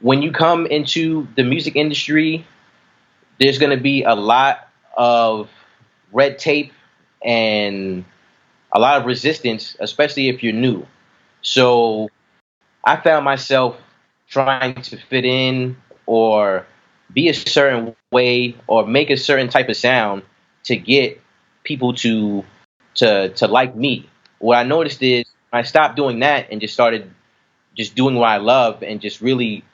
when you come into the music industry, there's going to be a lot of red tape and a lot of resistance, especially if you're new. So I found myself trying to fit in or be a certain way or make a certain type of sound to get people to like me. What I noticed is I stopped doing that and just started just doing what I love and just really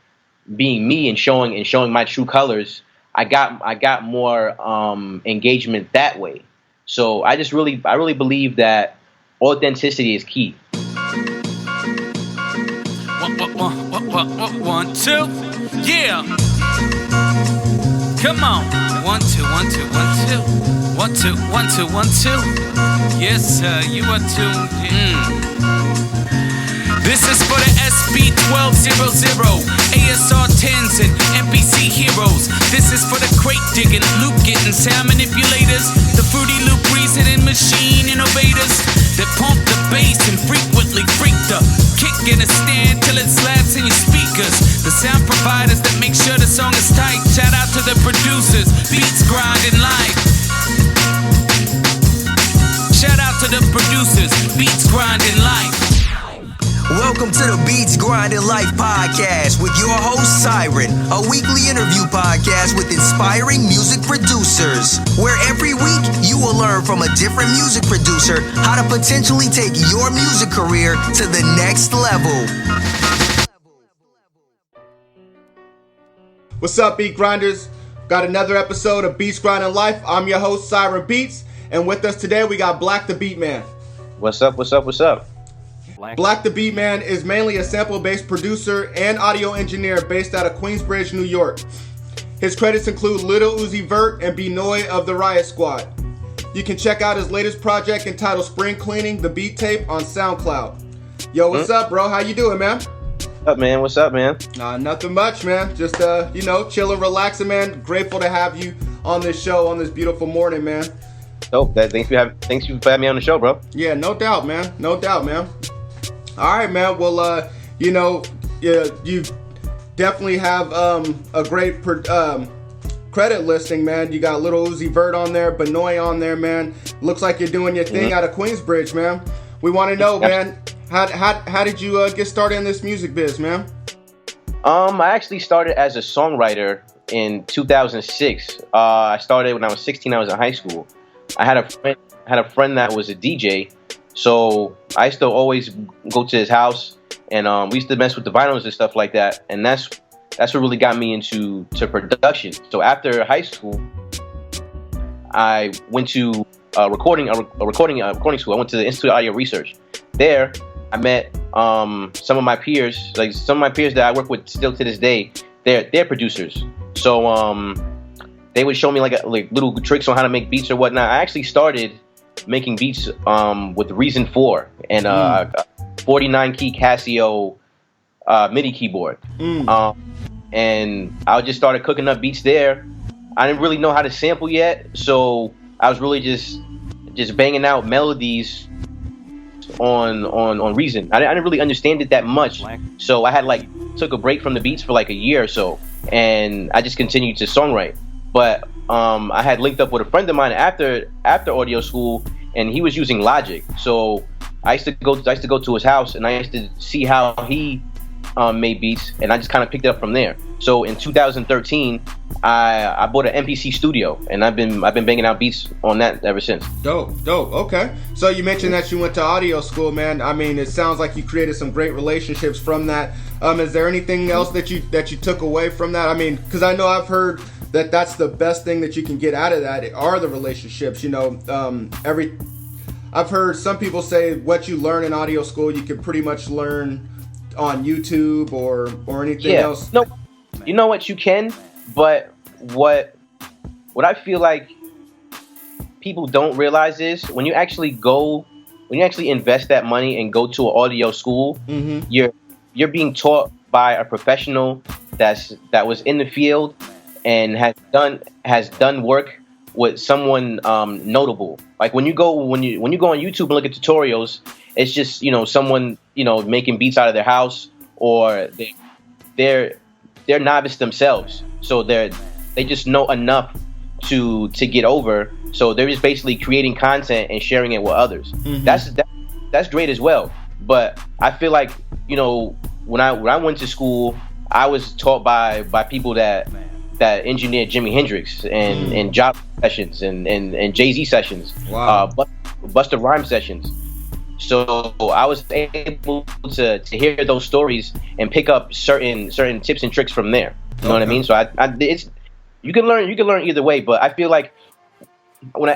being me and showing my true colors. I got more engagement that way. So I really believe that authenticity is key. One, two, yeah. Come on. 1, 2, 1, 2, 1, 2. 1, 2, 1, 2, 1, 2. Yes, sir, you are tuned in. This is for the SB1200, ASR 10s and NPC heroes. This is for the crate digging, loop getting, sound manipulators, the Fruity Loop reasoning machine innovators that pump the bass and frequently freak the kick in a stand till it slaps in your speakers. The sound providers that make sure the song is tight. Shout out to the producers, beats grinding live. Shout out to the producers, beats grinding live. Welcome to the Beats Grinding Life podcast with your host Siren, a weekly interview podcast with inspiring music producers, where every week you will learn from a different music producer how to potentially take your music career to the next level. What's up, Beat Grinders? Got another episode of Beats Grinding Life. I'm your host Siren Beats, and with us today we got Black the Beat Man. What's up? What's up? What's up? Black the Beat Man is mainly a sample-based producer and audio engineer based out of Queensbridge, New York. His credits include Lil Uzi Vert and Binoy of the Riot Squad. You can check out his latest project entitled Spring Cleaning, the Beat Tape, on SoundCloud. Yo, what's up, bro? How you doing, man? What's up, man? What's up, man? Nothing much, man. Just, chilling, relaxing, man. Grateful to have you on this show on this beautiful morning, man. Oh, thanks for having me on the show, bro. Yeah, no doubt, man. No doubt, man. All right, man. Well, you definitely have a great credit listing, man. You got Lil Uzi Vert on there, Benoit on there, man. Looks like you're doing your thing out of Queensbridge, man. We want to know, man, how did you get started in this music biz, man? I actually started as a songwriter in 2006. I started when I was 16. I was in high school. I had a friend that was a DJ. So I used to always go to his house, and we used to mess with the vinyls and stuff like that. And that's what really got me into production. So after high school, I went to a recording school. I went to the Institute of Audio Research. There, I met some of my peers, that I work with still to this day. They're producers. So they would show me like little tricks on how to make beats or whatnot. I actually started making beats with Reason 4 and a 49 key Casio MIDI keyboard. And I just started cooking up beats there. I didn't really know how to sample yet, so I was really just banging out melodies on Reason. I didn't really understand it that much, so I had took a break from the beats for like a year or so, and I just continued to songwrite. But I had linked up with a friend of mine after audio school, and he was using Logic. So I used to go to his house, and I used to see how he made beats, and I just kind of picked it up from there. So in 2013, I bought an MPC studio, and I've been banging out beats on that ever since. Dope. Okay. So you mentioned that you went to audio school, man. I mean, it sounds like you created some great relationships from that. Is there anything else that you took away from that? I mean, because I know I've heard that's the best thing that you can get out of that are the relationships. You know, I've heard some people say what you learn in audio school you can pretty much learn on YouTube or anything else. No, you know what, you can, but what I feel like people don't realize is when you actually invest that money and go to an audio school, you're being taught by a professional that was in the field and has done work with someone notable. Like when you go on YouTube and look at tutorials, it's just someone making beats out of their house, or they're they're novice themselves, so they just know enough to get over. So they're just basically creating content and sharing it with others. That's great as well. But I feel like, you know, when I went to school, I was taught by people that engineered Jimi Hendrix and Job sessions and Jay-Z sessions, Wow. Busta Rhymes sessions. So I was able to hear those stories and pick up certain tips and tricks from there. You know what I mean? So it's you can learn either way, but I feel like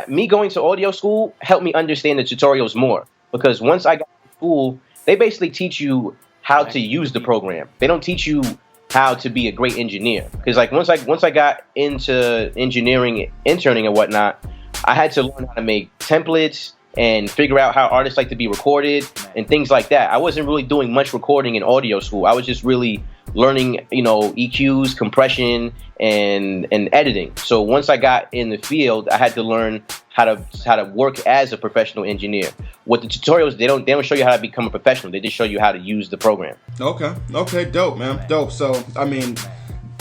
me going to audio school helped me understand the tutorials more, because once I got to school, they basically teach you how to use the program. They don't teach you how to be a great engineer, because like once I got into engineering, interning and whatnot, I had to learn how to make templates and figure out how artists like to be recorded and things like that. I wasn't really doing much recording in audio school. I was just really learning, you know, EQs, compression, and editing. So once I got in the field, I had to learn how to work as a professional engineer. With the tutorials, they don't show you how to become a professional. They just show you how to use the program. Okay, dope, man, dope. So I mean,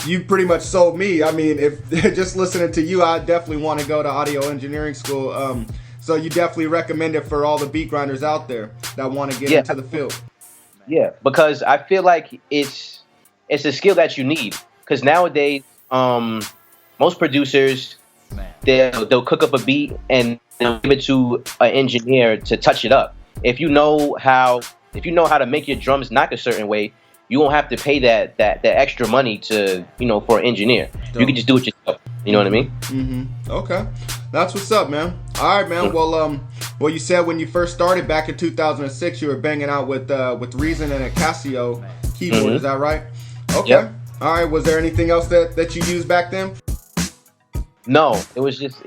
you pretty much sold me. I mean, if just listening to you, I definitely want to go to audio engineering school. So you definitely recommend it for all the beat grinders out there that want to get into the field. Yeah, because I feel like it's a skill that you need. Because nowadays, most producers, they'll cook up a beat and they'll give it to an engineer to touch it up. If you know how to make your drums knock a certain way, you won't have to pay that extra money to, you know, for an engineer. Dope. You can just do it yourself. You know what I mean? Mm-hmm. Okay, that's what's up, man. All right, man. Well, you said when you first started back in 2006, you were banging out with Reason and a Casio keyboard. Mm-hmm. Is that right? Okay. Yep. All right. Was there anything else that you used back then? No, it was just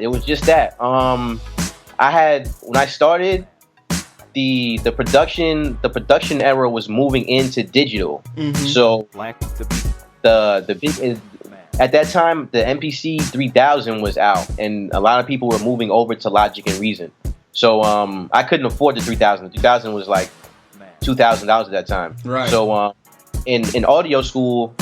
that. I had, when I started, the production era was moving into digital. Mm-hmm. So the big at that time, the MPC 3000 was out, and a lot of people were moving over to Logic and Reason. So I couldn't afford the 3000. The 3000 was like $2,000 at that time. Right. So in audio school,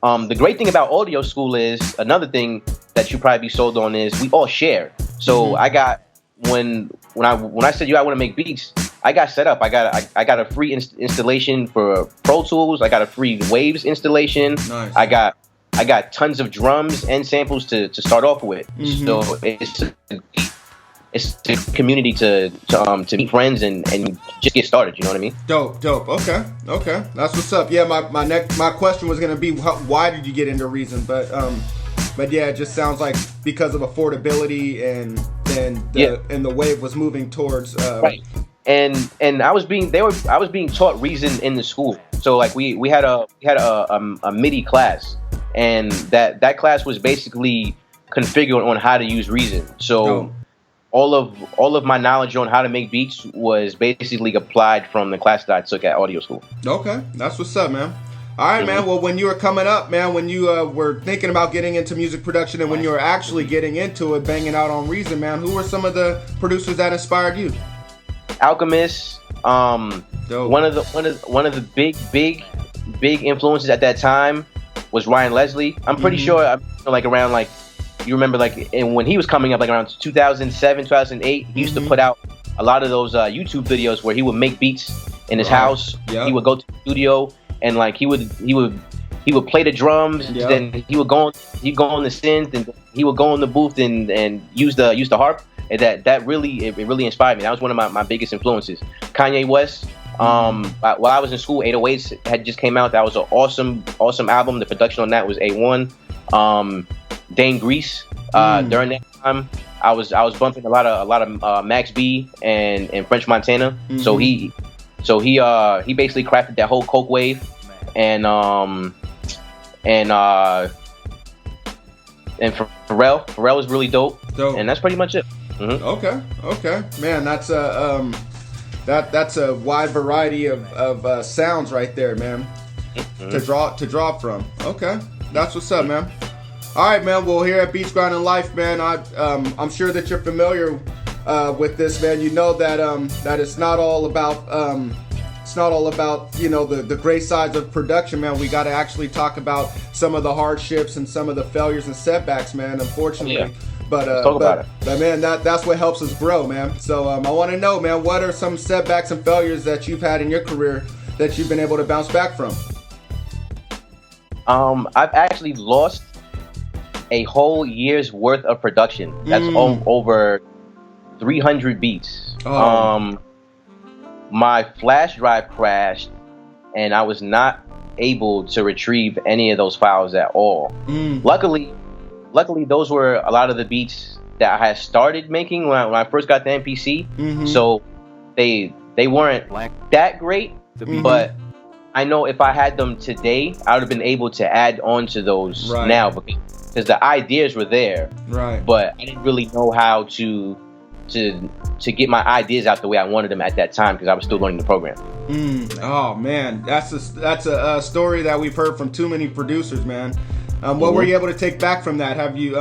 the great thing about audio school is, another thing that you probably be sold on, is we all share. So I got, when I said, I want to make beats, I got set up. I got a free installation for Pro Tools. I got a free Waves installation. Nice. I got tons of drums and samples to start off with. Mm-hmm. So it's a community to meet friends and just get started. You know what I mean? Dope. Okay, that's what's up. Yeah, my question was gonna be, why did you get into Reason? But yeah, it just sounds like because of affordability and the wave was moving towards right. And I was being taught Reason in the school. So like we had a MIDI class, and that class was basically configured on how to use Reason. So all of my knowledge on how to make beats was basically applied from the class that I took at audio school. Okay, that's what's up, man. All right, man. Well, when you were coming up, man, when you were thinking about getting into music production, and when you were actually getting into it, banging out on Reason, man, who were some of the producers that inspired you? Alchemist, one of the big influences at that time was Ryan Leslie. I'm pretty sure, like around, like, you remember, like, and when he was coming up, like around 2007, 2008, he used to put out a lot of those YouTube videos where he would make beats in his house. Yep. He would go to the studio and like he would play the drums. Yep. Then he would go on the synth, and he would go in the booth and use the harp. And that really inspired me. That was one of my biggest influences. Kanye West. While I was in school, 808s had just came out. That was an awesome album. The production on that was A1. Dane Grease. During that time, I was bumping a lot of Max B and French Montana. Mm-hmm. So he basically crafted that whole Coke wave, and Pharrell was really dope. And that's pretty much it. Mm-hmm. Okay, man, that's a wide variety of sounds right there, man. Mm-hmm. to draw from. Okay, that's what's up, man. All right, man. Well, here at Beats Grinding Life, man, I'm sure that you're familiar with this, man. You know that it's not all about it's not all about, you know, the great sides of production, man. We got to actually talk about some of the hardships and some of the failures and setbacks, man, unfortunately. Yeah. But man, that's what helps us grow, man. So I want to know, man, what are some setbacks and failures that you've had in your career that you've been able to bounce back from? I've actually lost a whole year's worth of production. That's over 300 beats. My flash drive crashed, and I was not able to retrieve any of those files at all. Luckily, those were a lot of the beats that I had started making when I first got the MPC. So they weren't that great, but I know if I had them today, I would have been able to add on to those now because the ideas were there. Right. But I didn't really know how to get my ideas out the way I wanted them at that time because I was still learning the program. Oh man, that's a story that we've heard from too many producers, man. What were you able to take back from that? Have you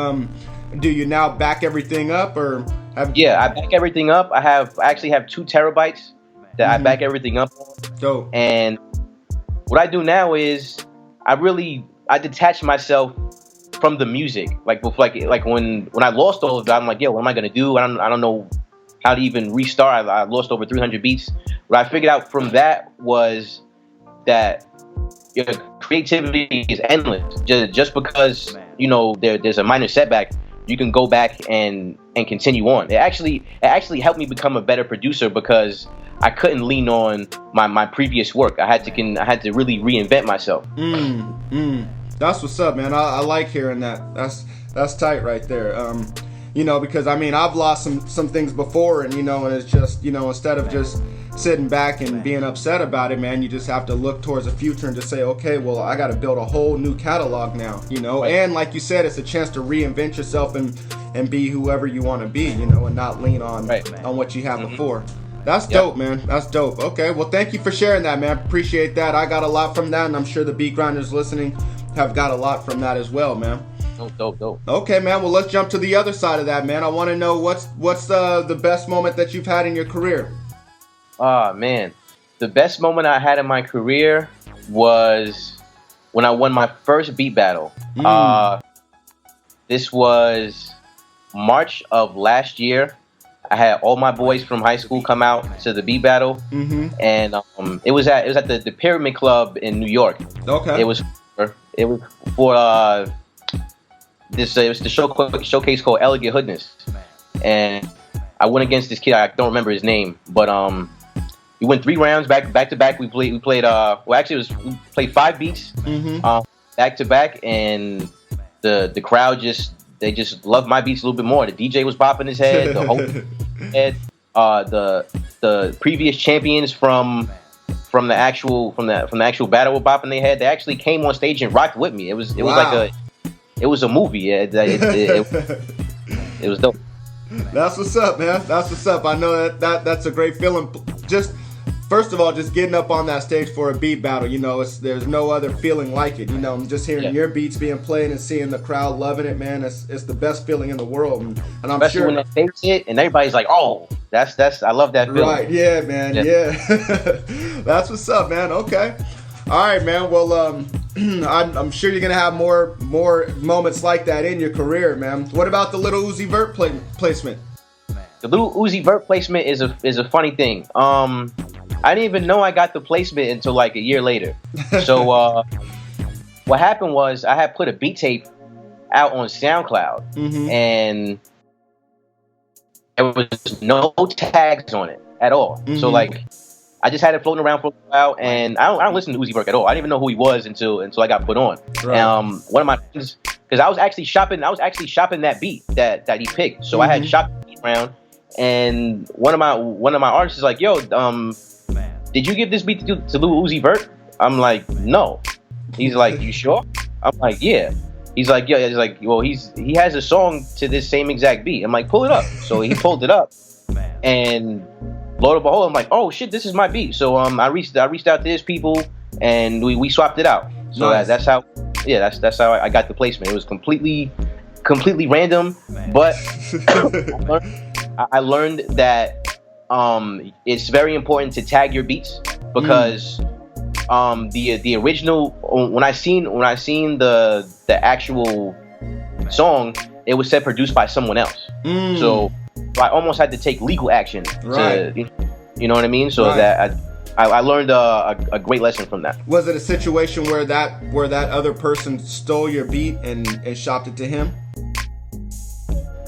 do you now back everything up or have? Yeah, I back everything up. I actually have 2 terabytes that I back everything up on. Dope. And what I do now is I detach myself from the music. Like when I lost all of that, I'm like, yo, what am I gonna do? I don't know how to even restart. I lost over 300 beats. What I figured out from that was that your creativity is endless. Just because there's a minor setback, you can go back and continue on. It actually helped me become a better producer because I couldn't lean on my previous work. I had to really reinvent myself. That's what's up, man. I like hearing that. That's tight right there. Because I mean I've lost some things before, and and it's just instead of just sitting back and being upset about it, man, you just have to look towards the future and just say, okay, well, I got to build a whole new catalog now, and like you said, it's a chance to reinvent yourself and be whoever you want to be, and not lean on what you had before. That's dope, man. That's dope. Okay, well, thank you for sharing that, man. Appreciate that. I got a lot from that, and I'm sure the beat grinders listening have got a lot from that as well, man. Dope. Okay, man. Well, let's jump to the other side of that, man. I want to know what's the best moment that you've had in your career. Man, the best moment I had in my career was when I won my first beat battle. This was March of last year. I had all my boys from high school come out to the beat battle, and it was at the Pyramid Club in New York. Okay. It was for it was the showcase called Elegant Hoodness, and I went against this kid. I don't remember his name, but we went 3 rounds back to back. We played we played 5 beats back to back, and the crowd just loved my beats a little bit more. The DJ was popping his head, the whole head. The previous champions from the actual battle were bopping their head. They actually came on stage and rocked with me. It was a movie. It was dope. That's what's up, man. That's what's up. I know that's a great feeling. Just first of all, just getting up on that stage for a beat battle, there's no other feeling like it. Just hearing your beats being played and seeing the crowd loving it, man. It's the best feeling in the world. And I'm especially sure when that bass hit and everybody's like, oh, that's I love that feeling. Right? Yeah, man. Yeah. That's what's up, man. Okay. All right, man. Well, I'm sure you're gonna have more moments like that in your career, man. What about the Lil Uzi Vert placement? The Lil Uzi Vert placement is a funny thing. I didn't even know I got the placement until like a year later. So what happened was I had put a beat tape out on SoundCloud, and there was no tags on it at all. So like I just had it floating around for a while, and I don't listen to Uzi Vert at all. I didn't even know who he was until I got put on. Right. One of my friends, because I was actually shopping that beat that he picked. So I had shopped the beat around, and one of my artists is like, yo, did you give this beat to Lil Uzi Vert? I'm like, no. He's like, you sure? I'm like, yeah. He's like, yeah. He's like, well, he has a song to this same exact beat. I'm like, pull it up. So he pulled it up, and lo and behold, I'm like, oh shit, this is my beat. So I reached out to his people, and we swapped it out. So nice. That's how I got the placement. It was completely random, but I learned that it's very important to tag your beats because the original when I seen the actual song, it was said produced by someone else. So I almost had to take legal action to, you know what I mean? So that I learned a great lesson from that. Was it a situation where that other person stole your beat and shopped it to him?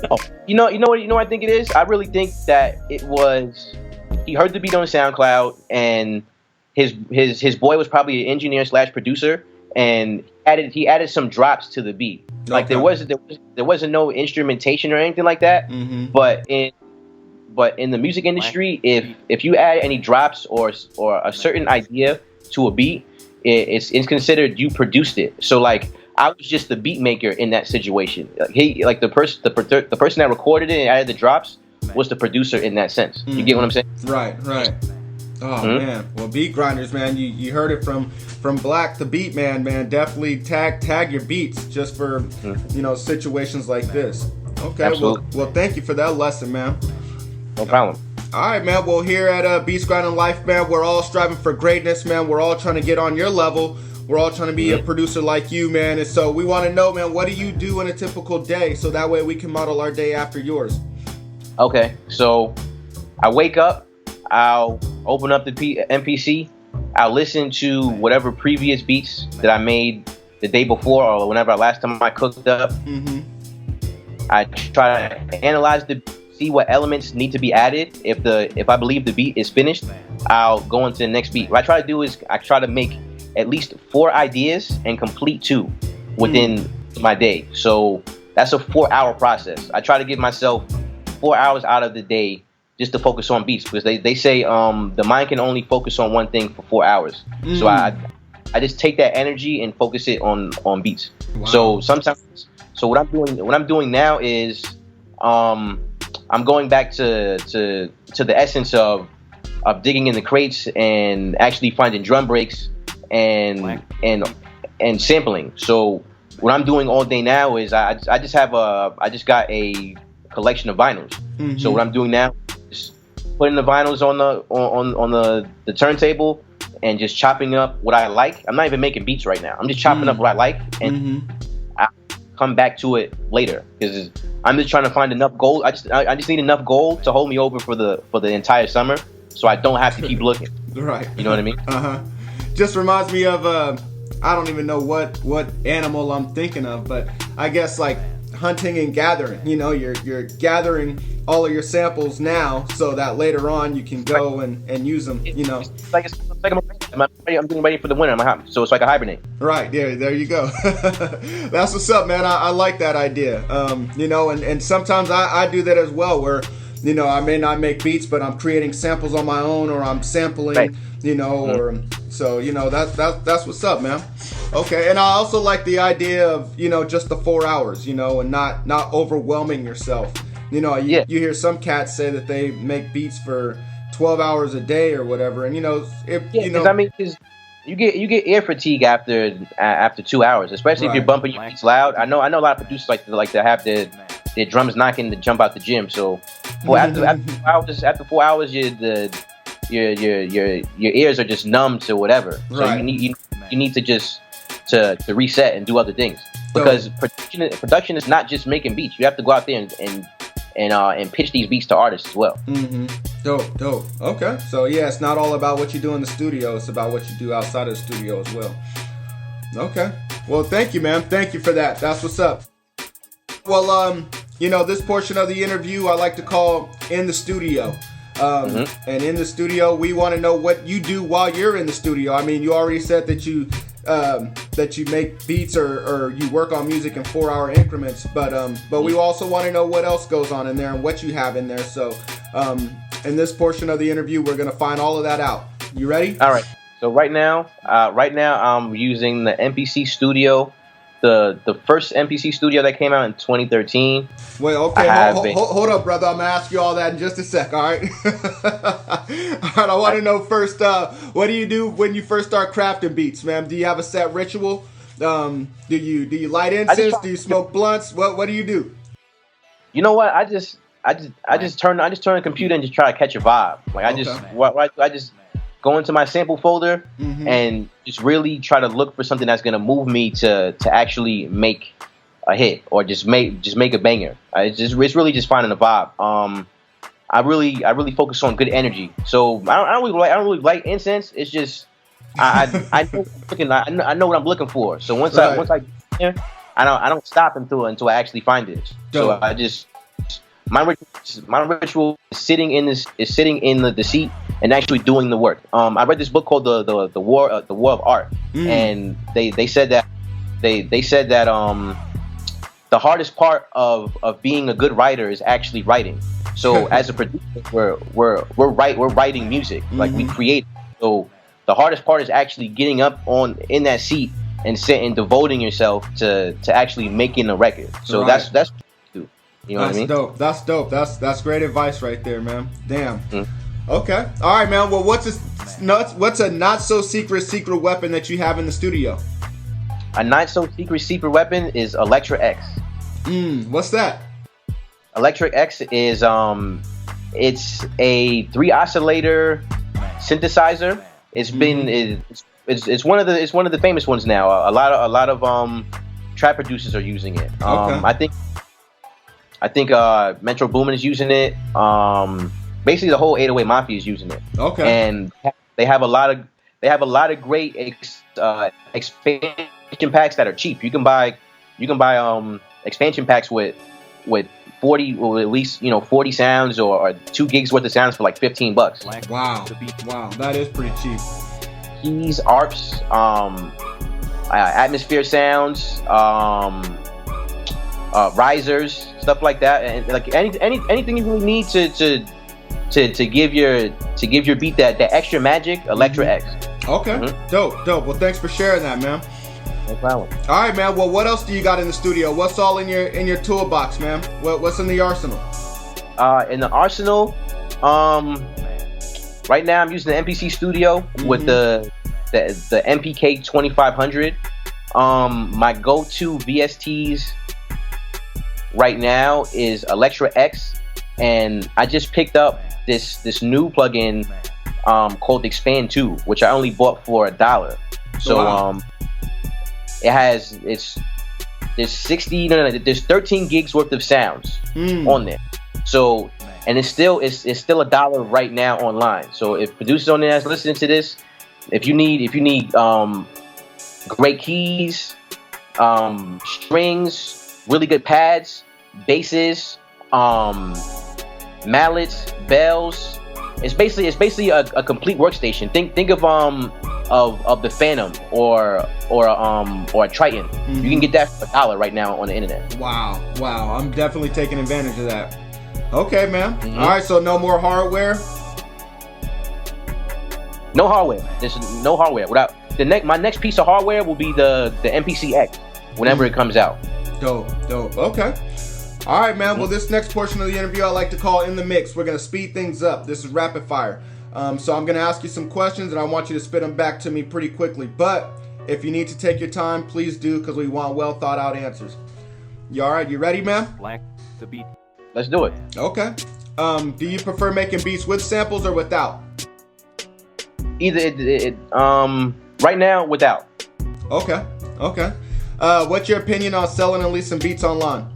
Oh, you know what I think it is? I really think that it was he heard the beat on SoundCloud, and his boy was probably an engineer / producer, and he added some drops to the beat. Okay. Like there wasn't no instrumentation or anything like that. But in the music industry, if you add any drops or a certain idea to a beat, it's considered you produced it. So like I was just the beat maker in that situation. The person that recorded it and added the drops was the producer in that sense. You get what I'm saying? Right. Oh man, well, beat grinders, man, you heard it from Black the Beat Man, definitely tag your beats just for situations like this. Okay, well, thank you for that lesson, man. No problem. All right, man. Well, here at Beats Grinding Life, man, we're all striving for greatness, man. We're all trying to get on your level. We're all trying to be a producer like you, man. And so we want to know, man, what do you do in a typical day? So that way we can model our day after yours. Okay, so I wake up, I'll open up the MPC, I'll listen to whatever previous beats that I made the day before or whenever last time I cooked up. I try to analyze see what elements need to be added. If I believe the beat is finished, I'll go into the next beat. What I try to do is I try to make at least 4 ideas and complete 2 within my day. So that's a 4-hour process. I try to give myself 4 hours out of the day just to focus on beats, because they say the mind can only focus on one thing for 4 hours. So I just take that energy and focus it on beats. Wow. So what I'm doing now is I'm going back to the essence of digging in the crates and actually finding drum breaks and sampling. So what I'm doing all day now is I just got a collection of vinyls. So what I'm doing now is putting the vinyls on the turntable and just chopping up what I like. I'm not even making beats right now. I'm just chopping up what I like, and I come back to it later because I'm just trying to find enough gold. I just need enough gold to hold me over for the entire summer, so I don't have to keep looking. Right. You know what I mean? Just reminds me of I don't even know what animal I'm thinking of, but I guess like hunting and gathering. You're gathering all of your samples now so that later on you can go and use them. It's like I'm getting ready for the winter. So it's like a hibernate. Right. There you go. That's what's up, man. I like that idea. And sometimes I do that as well, where I may not make beats, but I'm creating samples on my own, or I'm sampling. Right. Or so that's what's up, man. Okay, and I also like the idea of just the 4 hours, and not overwhelming yourself. You hear some cats say that they make beats for 12 hours a day or whatever, and because you get ear fatigue after 2 hours, especially if you're bumping your beats loud. I know a lot of producers like to have their drums knocking to jump out the gym. So after 4 hours, your ears are just numb to whatever. So you need to just to reset and do other things, because production is not just making beats. You have to go out there and pitch these beats to artists as well. Dope. Okay, so yeah, it's not all about what you do in the studio. It's about what you do outside of the studio as well. Okay. Well, thank you, man. Thank you for that. That's what's up. Well, this portion of the interview I like to call In the Studio. And in the studio, we want to know what you do while you're in the studio. I mean, you already said that you make beats or you work on music in 4-hour increments, but we also want to know what else goes on in there and what you have in there. So in this portion of the interview, we're going to find all of that out. You ready? All right. So right now I'm using the MPC Studio, the first MPC Studio that came out in 2013. Wait, okay, hold up, brother. I'm gonna ask you all that in just a sec. All right. All right. I want to know first, what do you do when you first start crafting beats, man? Do you have a set ritual? Do you light incense? Do you smoke blunts? What do you do? You know what? I just I just turn the computer and just try to catch a vibe. Like I just go into my sample folder and just really try to look for something that's gonna move me to actually make a hit or just make a banger. It's really just finding a vibe. I really focus on good energy. So I don't really like incense. It's just I know what I'm looking for. So once I get there, I don't stop until I actually find it. So I just my ritual is sitting in the seat and actually doing the work. I read this book called the War of Art, and they said that the hardest part of being a good writer is actually writing. So as a producer, we're writing music, like we create. So the hardest part is actually getting up in that seat and devoting yourself to actually making a record. So that's what you do. You know what I mean? That's dope. That's great advice right there, man. Damn. Okay. All right, man. Well, what's a not so secret weapon that you have in the studio? A not so secret weapon is Electra X. What's that? Electra X is it's a 3 oscillator synthesizer. It's been it's one of the famous ones now. A lot of trap producers are using it. I think Metro Boomin is using it. Basically the whole 808 Mafia is using it. Okay. And they have a lot of great expansion packs that are cheap. You can buy expansion packs with 40, or at least 40 sounds or 2 gigs worth of sounds for like $15. Wow, that is pretty cheap. Keys, ARPs, atmosphere sounds, risers, stuff like that, and like anything you really need to give your beat that extra magic. Electra X. Okay, dope. Well, thanks for sharing that, man. No problem. All right, man. Well, what else do you got in the studio? What's all in your toolbox, man? What's in the arsenal? In the arsenal, right now I'm using the MPC Studio with the MPK 2500. My go-to VSTs right now is Electra X, and I just picked up this new plugin called Expand 2, which I only bought for $1. So there's 13 gigs worth of sounds on there. So, and it's still $1 right now online. So if producers on there that's listening to this, if you need great keys, strings, really good pads, basses, mallets, bells, it's basically a complete workstation. Think of the Phantom or a Triton. You can get that for $1 right now on the internet. Wow, I'm definitely taking advantage of that. Okay, man. All right, so no more hardware. No hardware. There's no hardware. Without my next piece of hardware will be the MPC X whenever it comes out. Dope. Okay. All right, man. Well, this next portion of the interview I like to call In the Mix. We're going to speed things up. This is rapid fire. So I'm going to ask you some questions, and I want you to spit them back to me pretty quickly. But if you need to take your time, please do, because we want well thought out answers. You all right? You ready, man? Black the beat. Let's do it. Okay. Do you prefer making beats with samples or without? Either right now without. Okay. What's your opinion on selling and leasing beats online?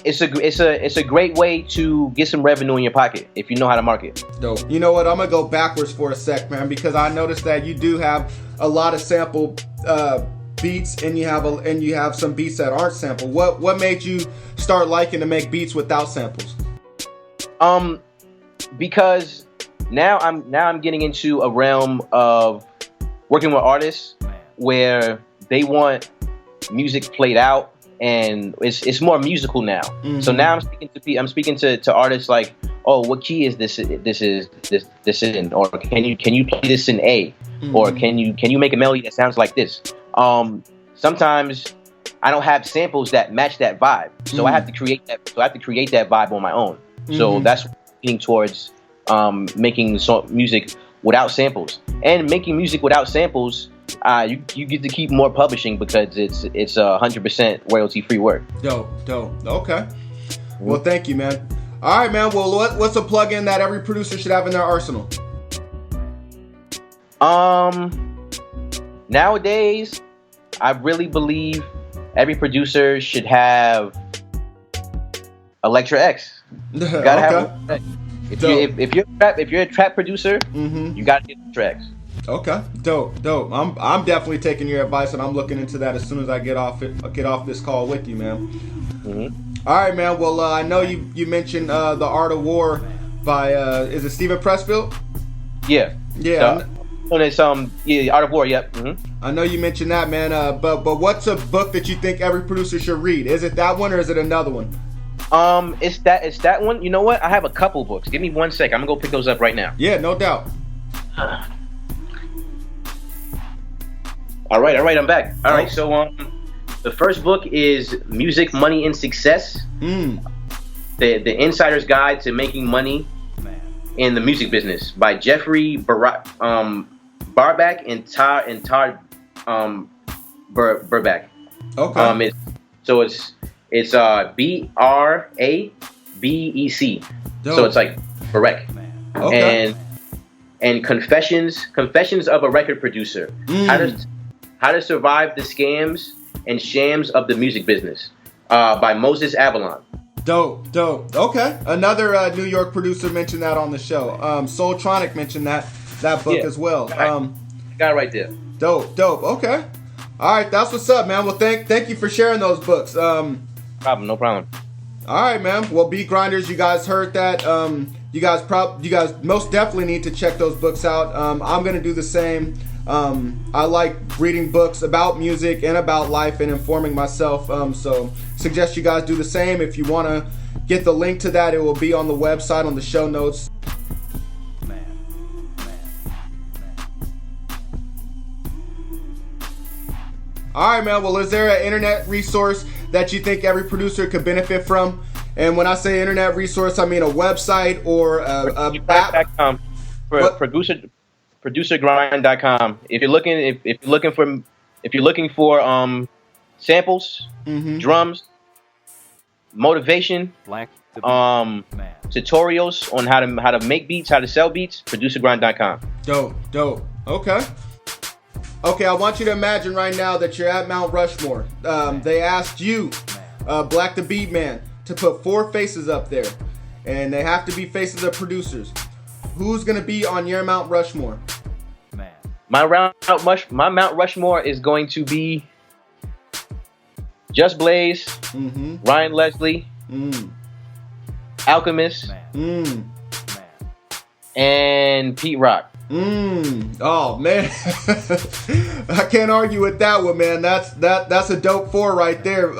It's a great way to get some revenue in your pocket if you know how to market. Dope. You know what? I'm gonna go backwards for a sec, man, because I noticed that you do have a lot of sample beats, and you have some beats that aren't sampled. What made you start liking to make beats without samples? Because now I'm getting into a realm of working with artists where they want music played out. And it's more musical now. So now I'm speaking to artists like, oh, what key is this in, or can you play this in A, or can you make a melody that sounds like this? Sometimes I don't have samples that match that vibe, so I have to create that. So I have to create that vibe on my own. So that's what I'm leaning towards making music without samples, and making music without samples. You get to keep more publishing because it's 100% royalty free work. Dope. Okay. Well, thank you, man. All right, man. Well, what's a plugin that every producer should have in their arsenal? Nowadays, I really believe every producer should have Electra X. You gotta have. If you're a trap producer, you gotta get Electra X. Okay, dope. I'm definitely taking your advice, and I'm looking into that as soon as I get off this call with you, man. All right, man. Well, I know you mentioned The Art of War by is it Stephen Pressfield? Yeah. And it's Art of War. Yep. I know you mentioned that, man. But what's a book that you think every producer should read? Is it that one or is it another one? It's that one. You know what? I have a couple books. Give me 1 sec. I'm gonna go pick those up right now. Yeah, no doubt. All right. I'm back. All right. So the first book is Music, Money, and Success. The Insider's Guide to Making Money in the Music Business by Jeffrey Barback and Todd Burback. Okay. It's BRABEC. So it's like Barek. Okay. And Confessions of a Record Producer. How to Survive the Scams and Shams of the Music Business by Moses Avalon. Dope. Okay. Another New York producer mentioned that on the show. Soultronic mentioned that book as well. Got it right there. Dope. Okay. All right, that's what's up, man. Well, thank you for sharing those books. No problem. All right, man. Well, Beat Grinders, you guys heard that. You guys most definitely need to check those books out. I'm gonna do the same. I like reading books about music and about life and informing myself. So suggest you guys do the same. If you want to get the link to that, it will be on the website on the show notes. All right, man. Well, is there an internet resource that you think every producer could benefit from? And when I say internet resource, I mean a website or a app. Producergrind.com. If you're looking for samples, drums, motivation, tutorials on how to make beats, how to sell beats, producergrind.com. Dope. Okay, I want you to imagine right now that you're at Mount Rushmore. They asked you, Black the Beat Man, to put 4 faces up there, and they have to be faces of producers. Who's gonna be on your Mount Rushmore? My Mount Rushmore is going to be Just Blaze, Ryan Leslie, Alchemist, and Pete Rock. Oh man, I can't argue with that one, man. That's a dope 4 right there.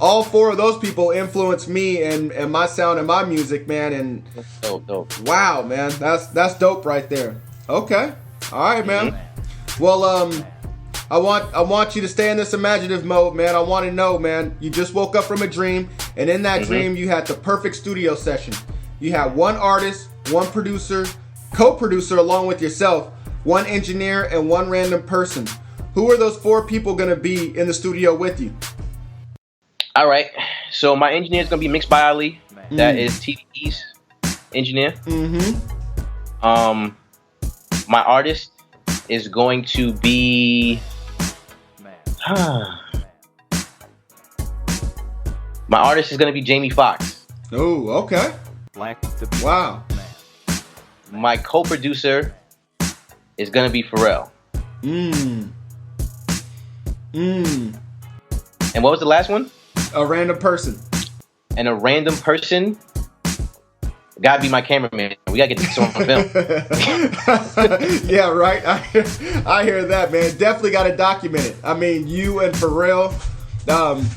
All 4 of those people influenced me and my sound and my music, man. And dope. Wow, man, that's dope right there. Okay, all right, man. Well, I want you to stay in this imaginative mode, man. I want to know, man. You just woke up from a dream, and in that dream, you had the perfect studio session. You had one artist, one producer, co-producer along with yourself, one engineer, and one random person. Who are those 4 people going to be in the studio with you? All right. So my engineer is going to be Mixed by Ali. That is TDE's engineer. My artist is going to be... My artist is going to be Jamie Foxx. Oh, okay. Wow. My co-producer is going to be Pharrell. And what was the last one? A random person. And a random person gotta be my cameraman. We gotta get this on film. Yeah, right. I hear that, man. Definitely gotta document it. I mean, you and Pharrell,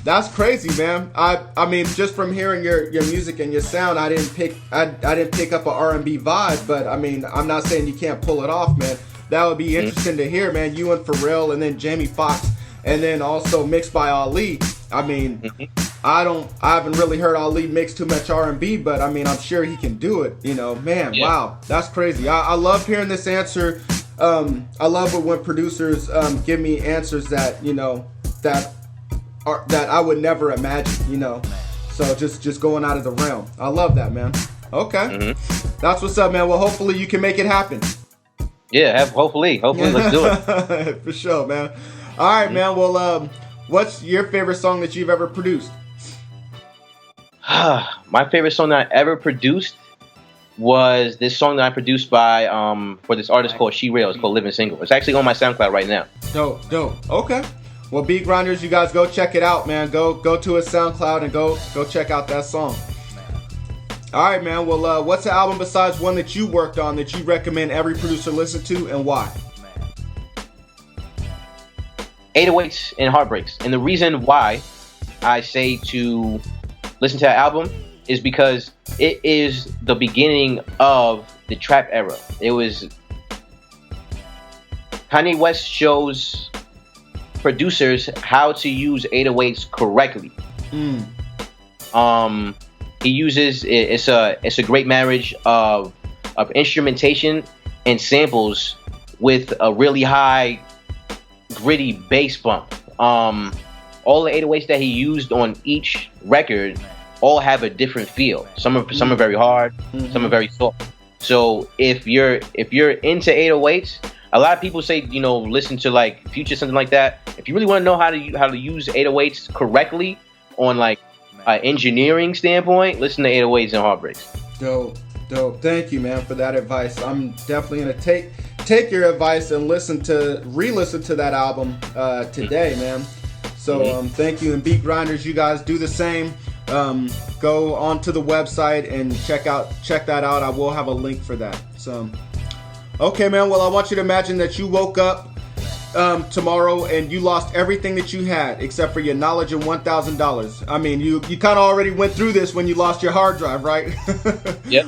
that's crazy, man. I mean, just from hearing your music and your sound, I didn't pick up an R&B vibe, but I mean, I'm not saying you can't pull it off, man. That would be interesting to hear, man. You and Pharrell, and then Jamie Foxx, and then also Mixed by Ali. I mean, I haven't really heard Ali mix too much R&B, but I mean, I'm sure he can do it. You know, man, wow, that's crazy. I love hearing this answer. I love it when producers give me answers that, you know, that I would never imagine, you know. So just going out of the realm. I love that, man. Okay. That's what's up, man. Well, hopefully you can make it happen. Yeah, hopefully, let's do it. For sure, man. All right, man. Well, what's your favorite song that you've ever produced? My favorite song that I ever produced was this song that I produced by for this artist called She Rail. It's called Living Single. It's actually on my SoundCloud right now. Dope. Okay. Well, Beat Grinders, you guys go check it out, man. Go to his SoundCloud and go check out that song. All right, man. Well, what's the album besides one that you worked on that you recommend every producer listen to, and why? 808s and Heartbreaks. And the reason why I say to listen to that album is because it is the beginning of the trap era. It was Kanye West shows producers how to use 808s correctly. He uses it's a great marriage of instrumentation and samples with a really high gritty bass bump. All the 808s that he used on each record all have a different feel. Some are very hard, some are very soft. So if you're into 808s, a lot of people say, listen to like Future, something like that. If you really want to know how to use 808s correctly on like engineering standpoint, listen to 808s and Heartbreaks. Dope. Thank you, man, for that advice. I'm definitely gonna take your advice and re-listen to that album today, man. So thank you, and Beat Grinders, you guys do the same. Go onto the website and check that out. I will have a link for that. So, okay, man. Well, I want you to imagine that you woke up tomorrow and you lost everything that you had except for your knowledge and $1,000. I mean, you kind of already went through this when you lost your hard drive, right? Yep.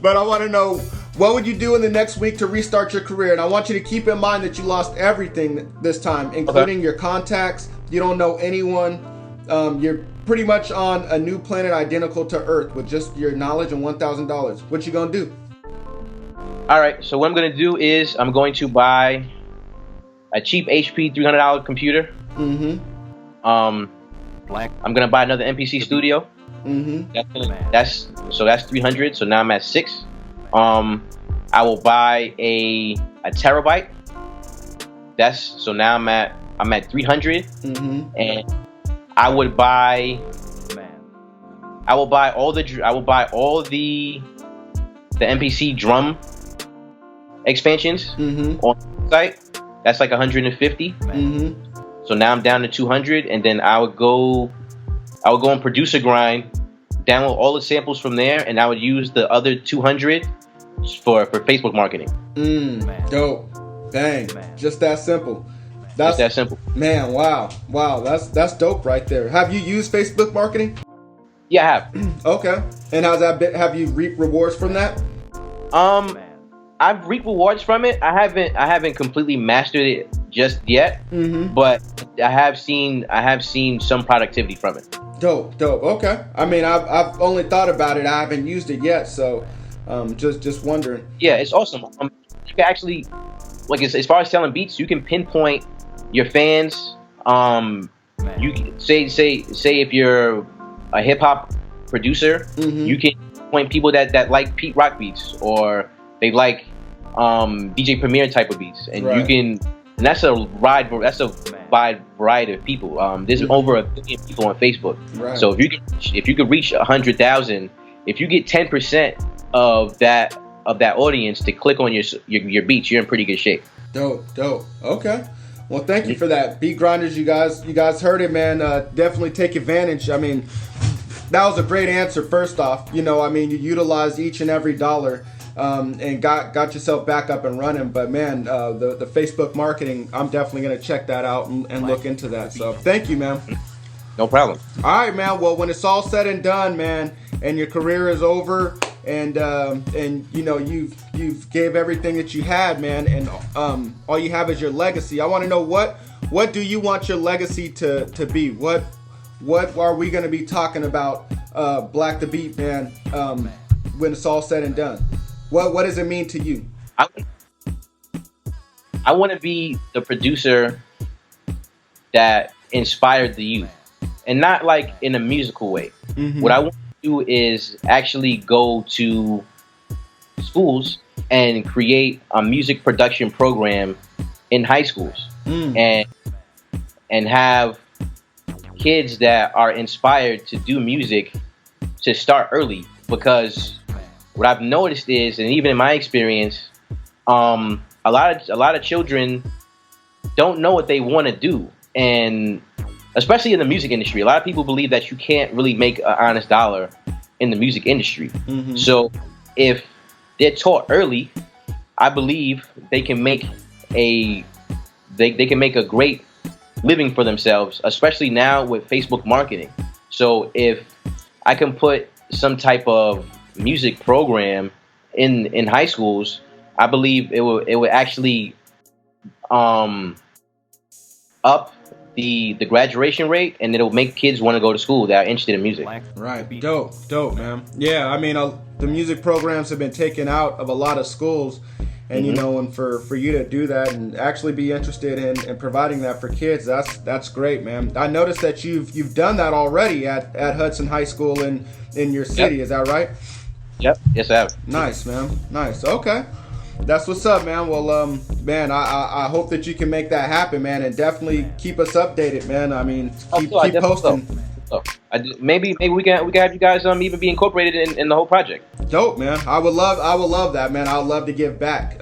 But I want to know, what would you do in the next week to restart your career? And I want you to keep in mind that you lost everything this time, including your contacts. You don't know anyone. You're pretty much on a new planet identical to Earth with just your knowledge and $1,000. What you gonna do? All right. So what I'm gonna do is I'm going to buy a cheap HP $300 computer. I'm gonna buy another MPC Studio. That's 300. So now I'm at 6. I will buy a terabyte. So now I'm at 300. And I would buy all the MPC drum expansions on the site. That's like 150. So now I'm down to 200, and then I would go on Producer Grind, download all the samples from there, and I would use the other 200 for Facebook marketing. Dope. Dang. Just that simple. Just that simple. Man, wow. That's dope right there. Have you used Facebook marketing? Yeah, I have. Okay. And how's that been? Have you reaped rewards from that? I've reaped rewards from it. I haven't completely mastered it just yet, but I have seen some productivity from it. Dope. Okay. I mean, I've only thought about it. I haven't used it yet, so just wondering. Yeah, it's awesome. You can actually, like, as far as selling beats, you can pinpoint your fans. You can say if you're a hip hop producer, you can point people that like Pete Rock beats, or they like DJ Premier type of beats, and you can. And that's a wide variety of people. There's over 1 billion people on Facebook. Right. So if you could reach 100,000, if you get 10% of that audience to click on your beats, you're in pretty good shape. Dope. Okay. Well, thank you for that. Beat Grinders, you guys heard it, man. Definitely take advantage. I mean, that was a great answer. First off, you utilized each and every dollar. And got yourself back up and running. But man, the Facebook marketing, I'm definitely gonna check that out and look into that. So thank you, man. No problem. All right, man. Well, when it's all said and done, man, and your career is over, and you've gave everything that you had, man, and all you have is your legacy. I want to know what do you want your legacy to be? What are we gonna be talking about, Black the Beat, man, when it's all said and done? What does it mean to you? I want to be the producer that inspired the youth, and not like in a musical way. What I want to do is actually go to schools and create a music production program in high schools, and have kids that are inspired to do music to start early. Because what I've noticed is, and even in my experience, a lot of children don't know what they want to do, and especially in the music industry, a lot of people believe that you can't really make an honest dollar in the music industry. So if they're taught early, I believe they can make a great living for themselves, especially now with Facebook marketing. So if I can put some type of music program in high schools, I believe it would actually up the graduation rate, and it'll make kids want to go to school that are interested in music. Right. Dope, man. Yeah, I mean, the music programs have been taken out of a lot of schools, and you know, and for you to do that and actually be interested in providing that for kids, that's great, man. I noticed that you've done that already at Hudson High School in your city. Yep. Is that right? Yep. Yes, I have. Nice, man. Nice. Okay. That's what's up, man. Well, man, I hope that you can make that happen, man, and definitely keep us updated, man. I mean, keep posting. Maybe we can have you guys even be incorporated in the whole project. Dope, man. I would love that, man. I would love to give back.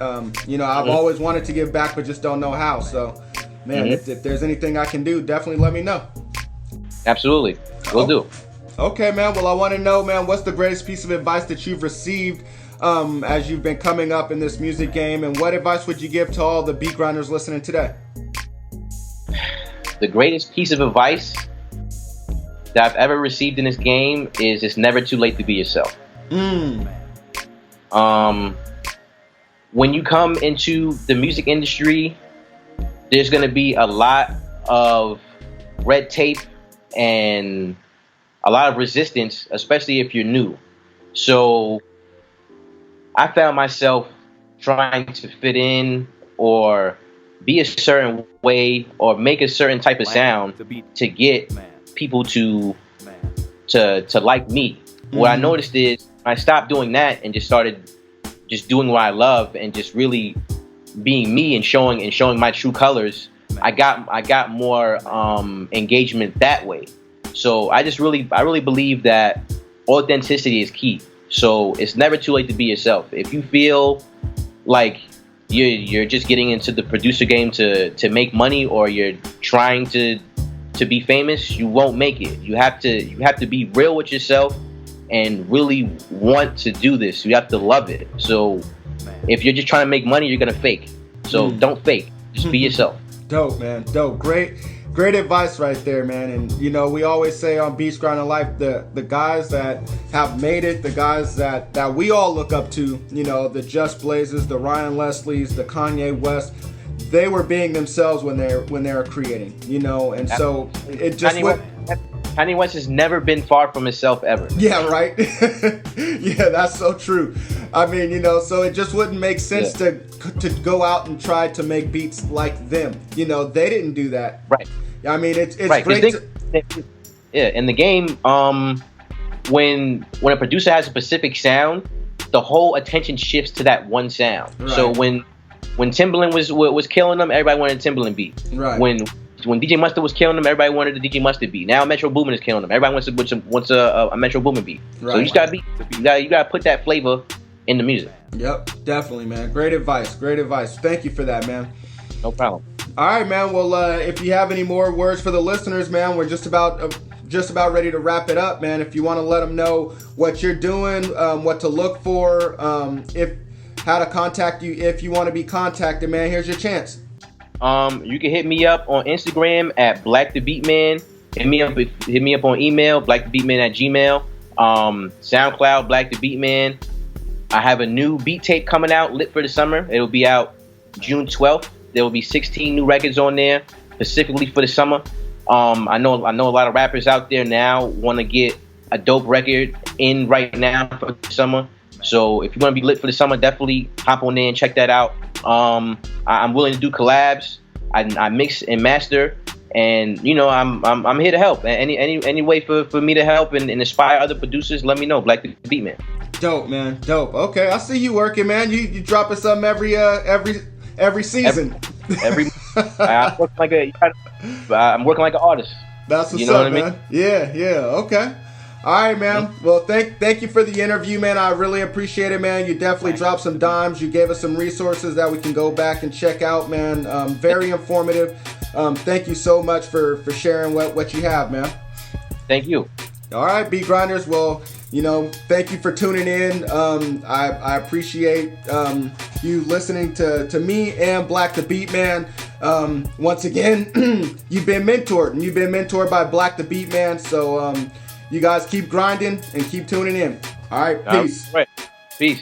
You know, I've always wanted to give back, but just don't know how. So, man, if there's anything I can do, definitely let me know. Absolutely, we'll do. Okay, man. Well, I want to know, man, what's the greatest piece of advice that you've received as you've been coming up in this music game, and what advice would you give to all the beat grinders listening today? The greatest piece of advice that I've ever received in this game is it's never too late to be yourself. When you come into the music industry, there's going to be a lot of red tape and a lot of resistance, especially if you're new. So I found myself trying to fit in or be a certain way or make a certain type of sound to get people to like me. What I noticed is I stopped doing that and just started just doing what I love and just really being me and showing my true colors. I got more engagement that way. So I really believe that authenticity is key. So it's never too late to be yourself. If you feel like you're just getting into the producer game to make money, or you're trying to be famous, you won't make it. You have to be real with yourself and really want to do this. You have to love it. So if you're just trying to make money, you're gonna fake. So don't fake. Just be yourself. Dope, man. Dope. Great advice right there, man. And you know, we always say on Beats Grinding Life, the guys that have made it, the guys that we all look up to, you know, the Just Blazes, the Ryan Leslies, the Kanye West, they were being themselves when they were creating, you know, and so it just Kanye West has never been far from himself ever. Yeah, right. Yeah, that's so true. I mean, you know, so it just wouldn't make sense to go out and try to make beats like them. You know, they didn't do that. Right. I mean, it's right, great. In the game, when a producer has a specific sound, the whole attention shifts to that one sound. Right. So when Timbaland was killing them, everybody wanted a Timbaland beat. Right. When DJ Mustard was killing them, everybody wanted a DJ Mustard beat. Now Metro Boomin is killing them. Everybody wants a Metro Boomin beat. Right. So you just gotta put that flavor in the music. Yep, definitely, man. Great advice. Thank you for that, man. No problem. All right, man. Well, if you have any more words for the listeners, man, we're just about ready to wrap it up, man. If you want to let them know what you're doing, what to look for, how to contact you if you want to be contacted, man, here's your chance. You can hit me up on Instagram at BlackTheBeatman. Hit me up on email, BlackTheBeatman@gmail. SoundCloud, BlackTheBeatman. I have a new beat tape coming out, lit for the summer. It'll be out June 12th. There will be 16 new records on there, specifically for the summer. I know a lot of rappers out there now want to get a dope record in right now for the summer. So if you want to be lit for the summer, definitely hop on there and check that out. I'm willing to do collabs. I mix and master, And I'm here to help. Any way for me to help and inspire other producers, let me know. Black the Beat Man. Dope, man. Dope. Okay, I see you working, man. You dropping something every season. I'm working like an artist. That's what's you know up, what I mean? man. Yeah. Okay. All right, man. Well, thank you for the interview, man. I really appreciate it, man. You definitely dropped some dimes. You gave us some resources that we can go back and check out, man. Very informative. Thank you so much for sharing what you have, man. Thank you. All right, Beat Grinders. Well, thank you for tuning in. I appreciate you listening to me and Black the Beat Man. Once again, you've been mentored, and you've been mentored by Black the Beat Man. So you guys keep grinding and keep tuning in. All right, peace. All right. Peace.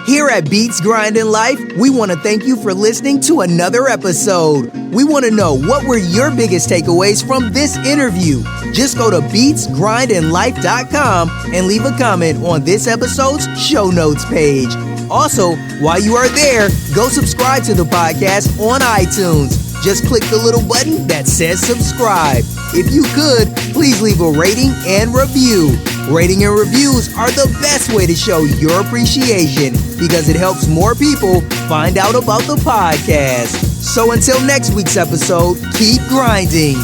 Here at Beats Grinding Life, we want to thank you for listening to another episode. We want to know, what were your biggest takeaways from this interview? Just go to beatsgrindinglife.com and leave a comment on this episode's show notes page. Also, while you are there, go subscribe to the podcast on iTunes. Just click the little button that says subscribe. If you could, please leave a rating and review. Rating and reviews are the best way to show your appreciation because it helps more people find out about the podcast. So until next week's episode, keep grinding.